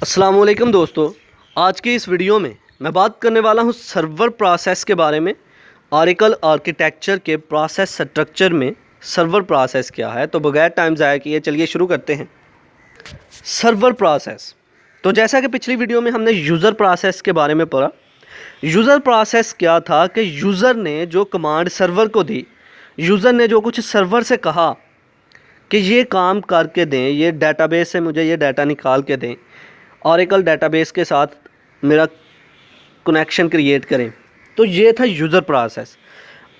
अस्सलाम वालेकुम दोस्तों, आज की इस वीडियो में मैं बात करने वाला हूं सर्वर प्रोसेस के बारे में। ऑरेकल आर्किटेक्चर के प्रोसेस स्ट्रक्चर में सर्वर प्रोसेस क्या है। तो बगैर टाइम ज़ाया किए चलिए शुरू करते हैं। सर्वर प्रोसेस, तो जैसा कि पिछली वीडियो में हमने यूज़र प्रोसेस के बारे में पढ़ा। यूज़र प्रोसेस क्या था कि यूज़र ने जो कमांड सर्वर को दी, यूज़र ने जो कुछ सर्वर से कहा कि ये काम करके दें, ये डेटाबेस से मुझे ये डाटा निकाल के दें, ऑरेकल डेटाबेस के साथ मेरा कनेक्शन क्रिएट करें, तो ये था यूज़र प्रोसेस।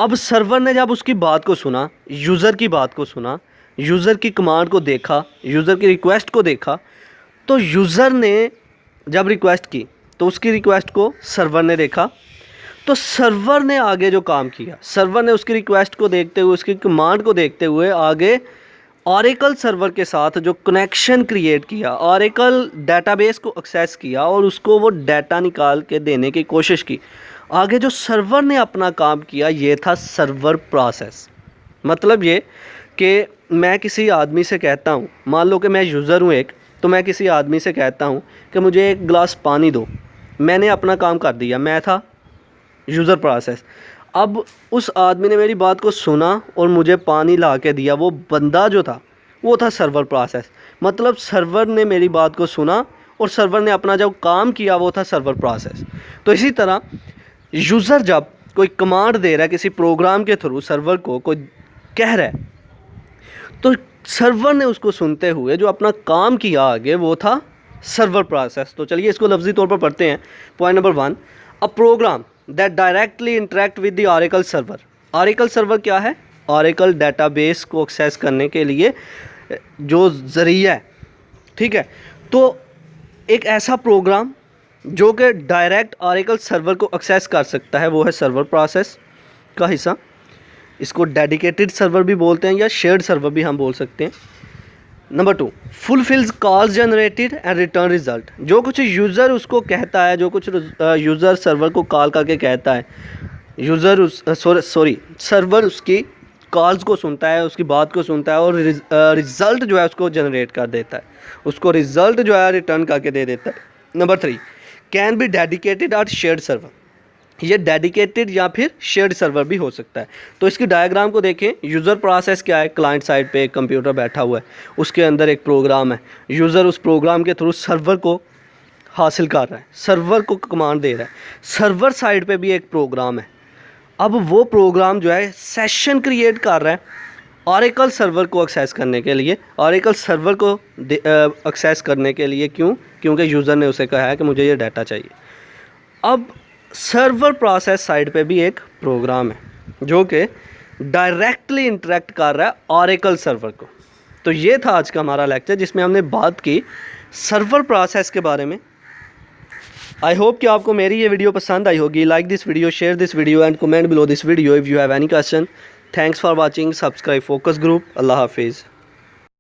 अब सर्वर ने जब उसकी बात को सुना, यूज़र की बात को सुना, यूज़र की कमांड को देखा, यूज़र की रिक्वेस्ट को देखा, तो यूज़र ने जब रिक्वेस्ट की तो उसकी रिक्वेस्ट को सर्वर ने देखा। तो सर्वर ने आगे जो काम किया, सर्वर ने उसकी रिक्वेस्ट को देखते हुए, उसकी कमांड को देखते हुए आगे ऑरेकल सर्वर के साथ जो कनेक्शन क्रिएट किया, ऑरेकल डेटाबेस को एक्सेस किया और उसको वो डाटा निकाल के देने की कोशिश की। आगे जो सर्वर ने अपना काम किया, ये था सर्वर प्रोसेस। मतलब ये कि मैं किसी आदमी से कहता हूँ, मान लो कि मैं यूज़र हूँ एक, तो मैं किसी आदमी से कहता हूँ कि मुझे एक गिलास पानी दो। मैंने अपना काम कर दिया, मैं था यूज़र प्रोसेस। अब उस आदमी ने मेरी बात को सुना और मुझे पानी ला के दिया। वो बंदा जो था वो था सर्वर प्रोसेस। मतलब सर्वर ने मेरी बात को सुना और सर्वर ने अपना जो काम किया वो था सर्वर प्रोसेस। तो इसी तरह यूज़र जब कोई कमांड दे रहा है किसी प्रोग्राम के थ्रू, सर्वर को कोई कह रहा है, तो सर्वर ने उसको सुनते हुए जो अपना काम किया आगे, वो था सर्वर प्रोसेस। तो चलिए इसको लफ्ज़ी तौर पर पढ़ते हैं। Point number 1, a program that directly interact with the Oracle server. Oracle server क्या है? ऑरेकल डेटाबेस को एक्सेस करने के लिए जो ज़रिया है, ठीक है। तो एक ऐसा प्रोग्राम जो कि डायरेक्ट ऑरेकल सर्वर को एक्सेस कर सकता है, वो है सर्वर प्रोसेस का हिस्सा। इसको डेडिकेटेड सर्वर भी बोलते हैं या शेयर्ड सर्वर भी हम बोल सकते हैं। Number 2, fulfils calls generated and return result. जो कुछ यूज़र उसको कहता है, जो कुछ यूज़र सर्वर को कॉल करके कहता है, सर्वर उसकी कॉल्स को सुनता है, उसकी बात को सुनता है और रिज़ल्ट जो है उसको जनरेट कर देता है, उसको रिज़ल्ट जो है रिटर्न करके दे देता है। नंबर 3, कैन बी डेडिकेटेड और शेयर्ड सर्वर। ये डेडिकेटेड या फिर शेयर्ड सर्वर भी हो सकता है। तो इसकी डायग्राम को देखें। यूज़र प्रोसेस क्या है? क्लाइंट साइड पे एक कंप्यूटर बैठा हुआ है, उसके अंदर एक प्रोग्राम है, यूज़र उस प्रोग्राम के थ्रू सर्वर को हासिल कर रहा है, सर्वर को कमांड दे रहा है। सर्वर साइड पे भी एक प्रोग्राम है। अब वो प्रोग्राम जो है सेशन क्रिएट कर रहा है ऑरेकल सर्वर को एक्सेस करने के लिए, ऑरेकल सर्वर को एक्सेस करने के लिए। क्यों? क्योंकि यूज़र ने उसे कहा है कि मुझे ये डाटा चाहिए। अब सर्वर प्रोसेस साइड पे भी एक प्रोग्राम है जो कि डायरेक्टली इंटरेक्ट कर रहा है ऑरेकल सर्वर को। तो ये था आज का हमारा लेक्चर, जिसमें हमने बात की सर्वर प्रोसेस के बारे में। आई होप कि आपको मेरी ये वीडियो पसंद आई होगी। Like this video, share this video and comment below this video if you have any question. Thanks for watching. Subscribe focus group. Allah हाफिज़।